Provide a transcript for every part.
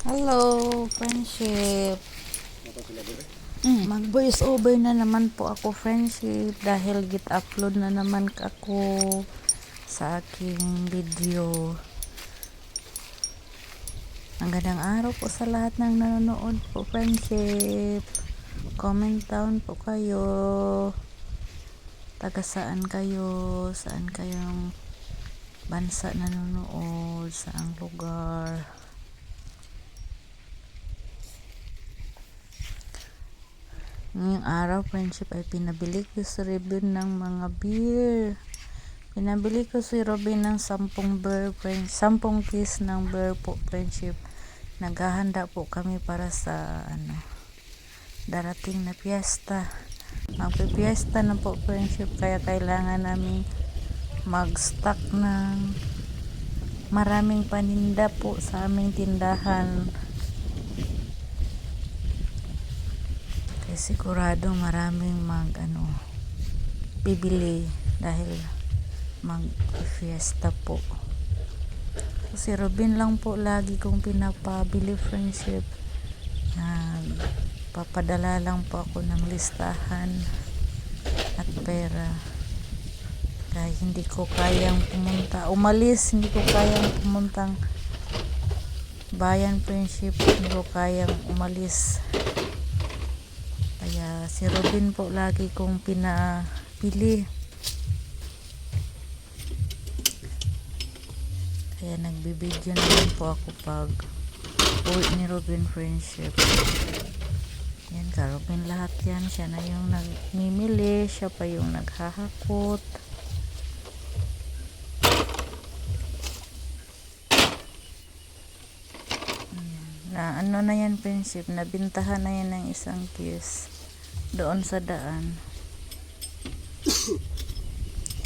Hello, friendship. Mag-voice over na naman po ako, friendship, dahil git-upload na naman ako sa aking video. Magandang araw po sa lahat ng nanonood po, friendship. Comment down po kayo. Taga saan kayo? Saan kayong bansa nanonood? Saang lugar? Ngayong araw, friendship, ay pinabili ko si Robin ng mga beer. Pinabili ko si Robin ng 10 beer, 10 piece ng beer po, friendship. Naghahanda po kami para sa darating na piyesta. Magpipiesta na po, friendship, kaya kailangan namin mag-stock ng maraming paninda po sa aming tindahan. Kaya sigurado maraming bibili dahil mag-fiesta po. Si Robin lang po lagi kong pinapabili, friendship. Papadala lang po ako ng listahan at pera. Dahil hindi ko kayang hindi ko kayang pumuntang bayan, friendship. Hindi ko kayang umalis. Kaya si Robin po lagi kong pinapili. Kaya nagbibideo naman po ako pag uwi ni Robin, friendship. Yan ka, Robin, lahat yan. Siya na yung nagmimili. Siya pa yung naghahakot. Na yan, friendship. Nabintahan na yan ng isang piece doon sa daan.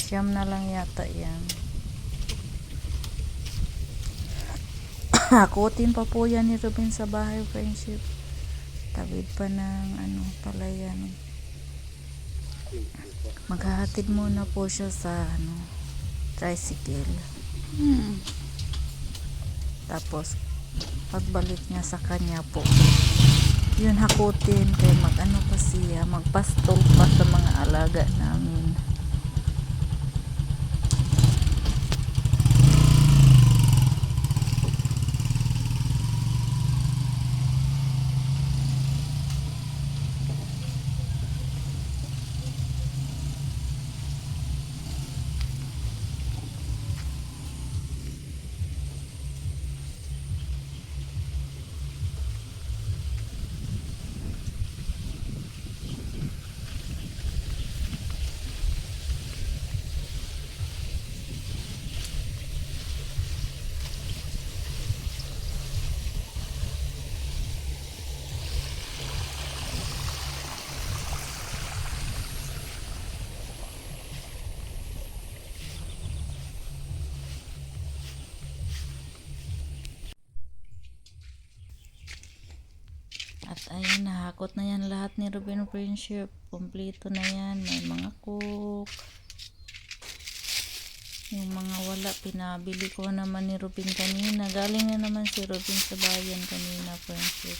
Siyam na lang yata yan. Hakutin pa po yan ni Robin sa bahay, friendship. Tawid pa ng palayan. Maghahatid muna po siya sa tricycle. Tapos pagbalik niya sa kanya po, yun hakutin, kaya pa siya, magpastol pa sa mga alaga namin. At ayun, nahakot na yan lahat ni Robin, friendship. Kompleto na yan. May mga cook. Yung mga wala, pinabili ko naman ni Robin kanina. Galing na naman si Robin sa bayan kanina, friendship.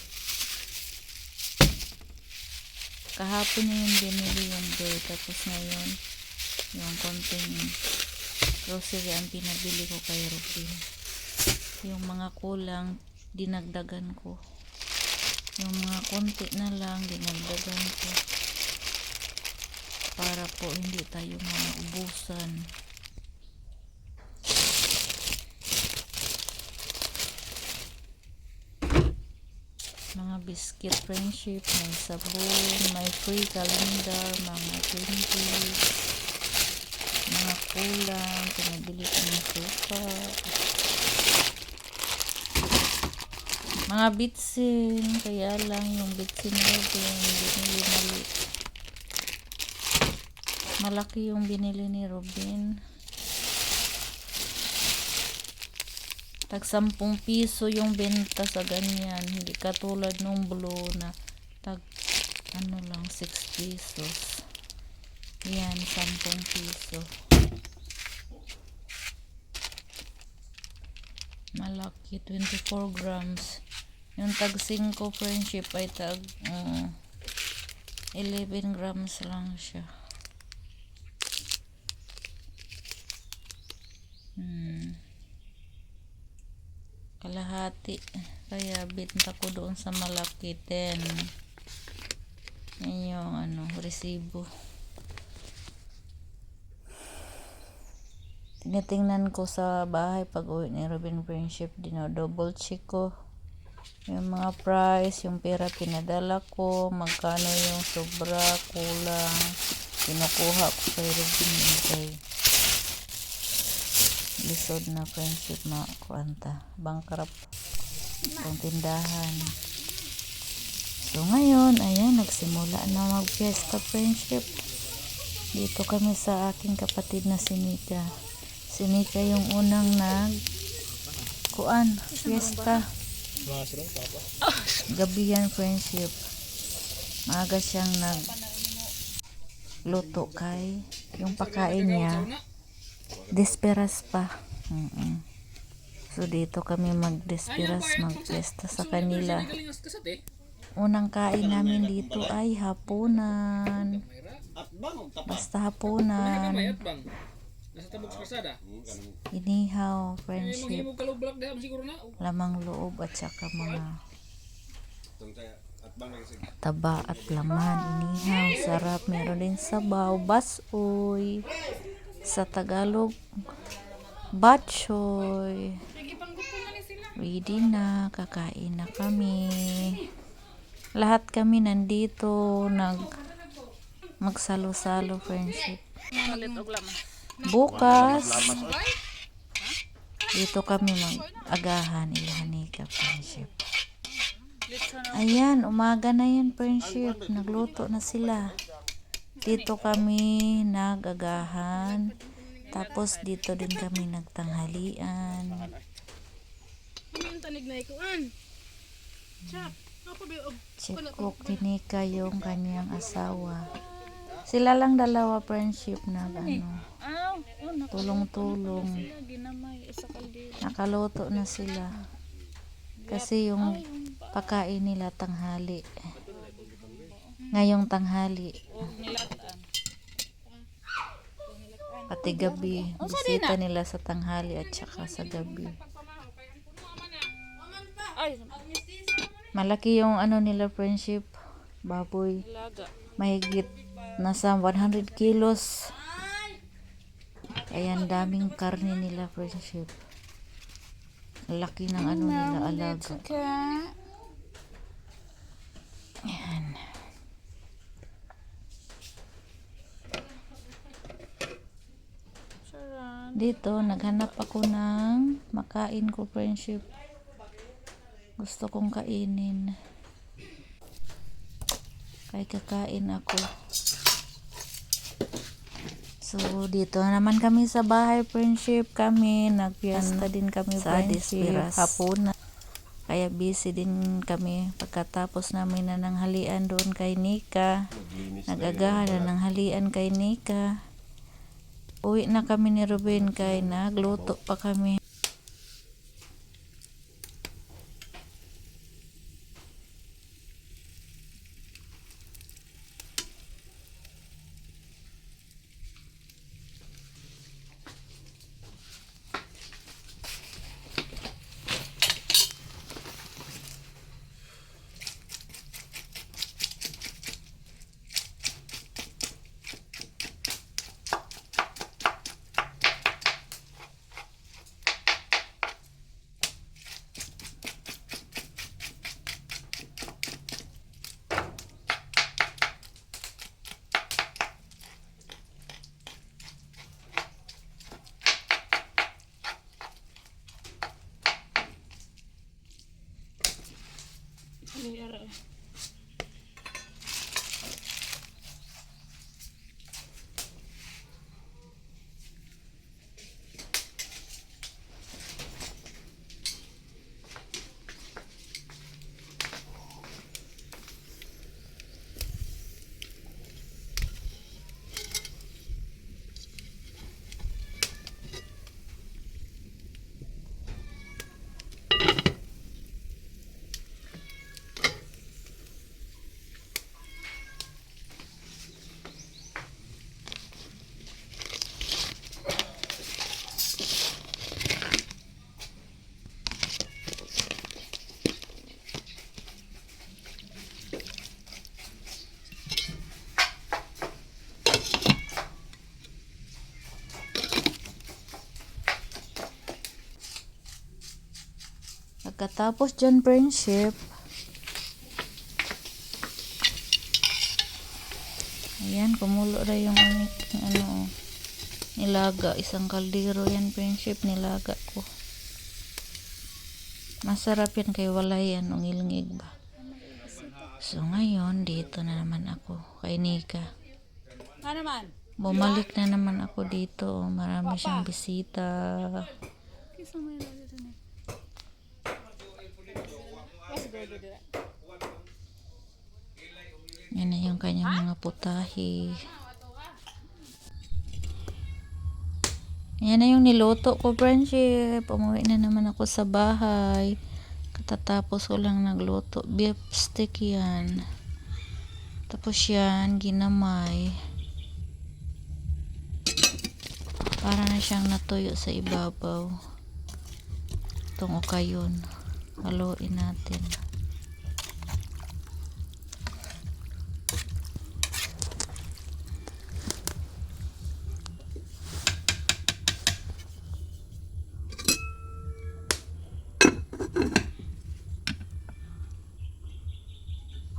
Kahapon na yung binili yung beer. Tapos ngayon, yung konting grocery ang pinabili ko kay Robin. Yung mga kulang, dinagdagan ko. Yung mga konti na lang, dinagdagan ko. Para po hindi tayo maubusan. Mga biscuit, friendship, may sabon, may free calendar, mga 20, mga kulang, pinabili ko ng sopa, mga bitsin, kaya lang yung bitsin natin binili mali. Malaki yung binili ni Robin. Tag 10 piso yung benta sa ganyan, hindi katulad nung blue na tag lang 6 pesos. Yan, 10 piso. Malaki, 24 grams. Yung tag 5 friendship ay tag 11 grams lang siya. Kalahati. Kaya binta ko doon sa malaki 10. Yan yung resibo. Tinitingnan ko sa bahay pag uwi ni Robin friendship, double check ko yung mga price, yung pera pinadala ko, magkano yung sobra, kulang, kinukuha ko kay Robin yung kay lisod na friendship, mga kuanta bankrupt kung tindahan. So ngayon, ayan, nagsimula na mag-fiesta friendship. Dito kami sa aking kapatid na si Nika. Si Nika yung unang fiesta. Gabi yan friendship. Maaga siyang nagluto kay yung pakain niya. Desperas pa. So dito kami mag-desperas, mag-fiesta sa kanila. Unang kain namin dito ay hapunan. Basta hapunan. Inihaw, friendship. Lamang loob at saka mga taba at laman. Inihaw, sarap. Meron din sabaw, basoy. Sa Tagalog, batchoy. Ready na, kakain na kami. Lahat kami nandito, magsalo-salo friendship. Bukas, dito kami mag-agahan, Ilahanika friendship. Ayan, umaga na yan friendship. Nagluto na sila. Dito kami nag-agahan. Tapos dito din kami nagtanghalian. Chikok Nika yung kanyang asawa. Sila lang dalawa friendship na tulong-tulong. Nakaluto na sila. Kasi yung pakain nila tanghali. Ngayong tanghali. Pati gabi. Bisita nila sa tanghali at saka sa gabi. Malaki yung nila friendship. Baboy. Mahigit nasa 100 kilos. Kaya ang daming karne nila friendship. Laki ng nila alaga. Ayan. Dito naghanap ako ng makain ko friendship. Gusto kong kainin. Kaya kakain ako. So dito naman kami sa bahay friendship. Kami nagfiesta din kami sa friendship. Hapunan. Kaya busy din kami pagkatapos namin na ng halian doon kay Nika. Nag-agahan na ng halian kay Nika. Uwi na kami ni Ruben kay nagluto pa kami. Pagkatapos dyan, friendship, ayan, kumulo na yung ano, nilaga. Isang kaldero yan, friendship, nilaga ko. Masarap yan kay wala yan, ngilngig ba. So, ngayon, dito na naman ako kay Nika. Bumalik na naman ako dito. Marami siyang bisita. Yan na yung kanyang mga putahe. Yan na yung niluto ko, friendship. Umuwi na naman ako sa bahay. Katatapos ko lang nagluto. Beef stick yan. Tapos yan, ginamay. Para na siyang natuyo sa ibabaw. Itong okayon. Haluin natin.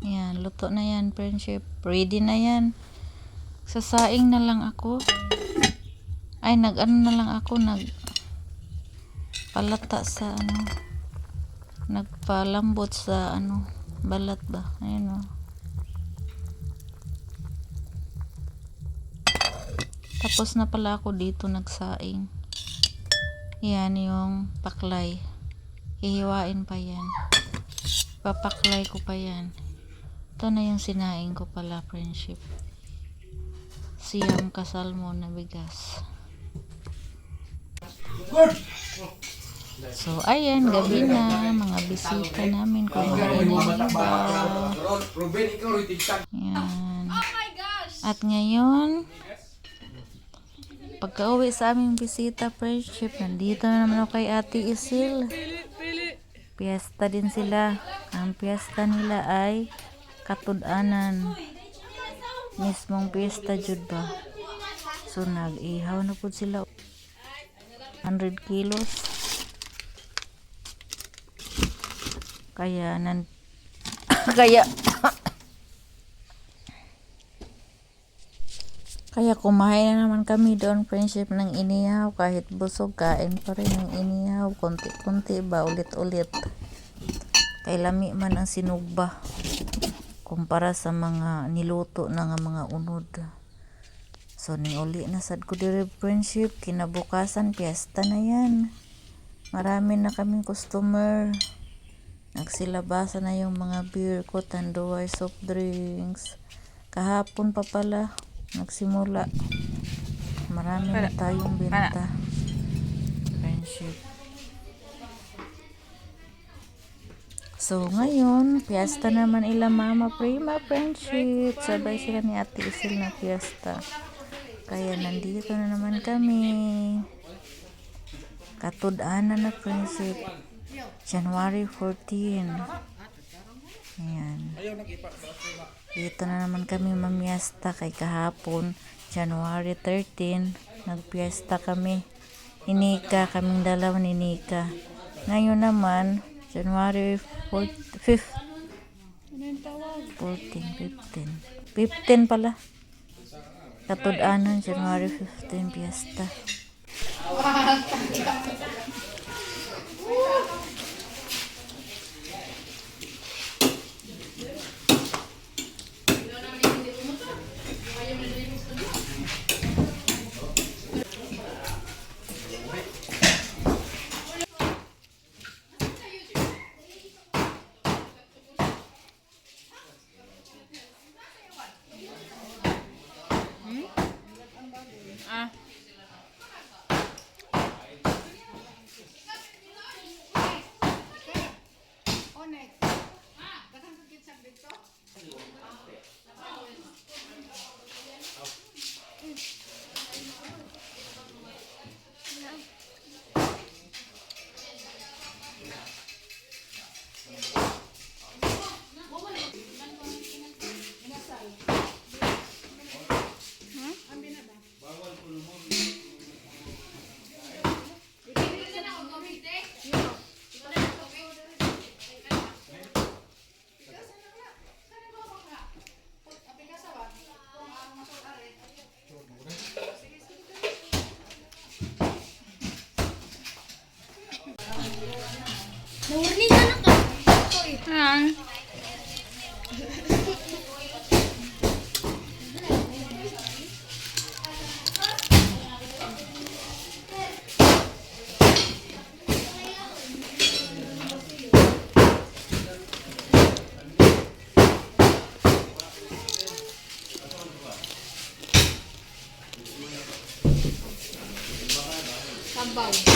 Yan, luto na yan, friendship. Ready na yan. Sasaing na lang ako. Ay, nag-ano na lang ako, nagpalata sa ano, nagpalambot sa ano, balat ba? Ayun o. Tapos na pala ako dito nagsaing. Yan yung paklay. Hihiwain pa yan. Papaklay ko pa yan. Ito na yung sinaing ko pala, friendship. Siyam kasalmon na bigas. So, ayan, gabi na. Mga bisita namin. Kumain na iba. Ayan. At ngayon, pagka uwi sa aming bisita, friendship, nandito na naman ako kay Ate Isil. Piyesta din sila. Ang piyesta nila ay katud-anan. Mismong piyesta jud ba. So, nag-ihaw na po sila. 100 kilos. Kaya kaya kumain na naman kami doon, friendship, ng inihaw. Kahit busog, kain pa rin ng inihaw. Konti-konti ba, ulit-ulit. Kay lami man ang sinugba kumpara sa mga niluto na nga mga unod. So, uli na sad ko dire, friendship. Kinabukasan, piyesta na yan. Marami na kaming customer. Nagsilabasa na yung mga beer ko, tanduay, soft drinks. Kahapon pa pala nagsimula. Marami na tayong benta, friendship. So, ngayon, piyesta naman ila Mama Prima, friendship. Sabay sila ni Ate Isil na piyesta. Kaya nandito na naman kami. Katud-anan na, friendship. January 14. Ayan. Dito na naman kami mamiesta kay kahapon. January 13. Nagpiesta kami. Inika, kaming dalawa ni Nika. Ngayon naman, January 5th. 15 pala. Katud-anan, January 15, piyesta. Ayan. Sabaw.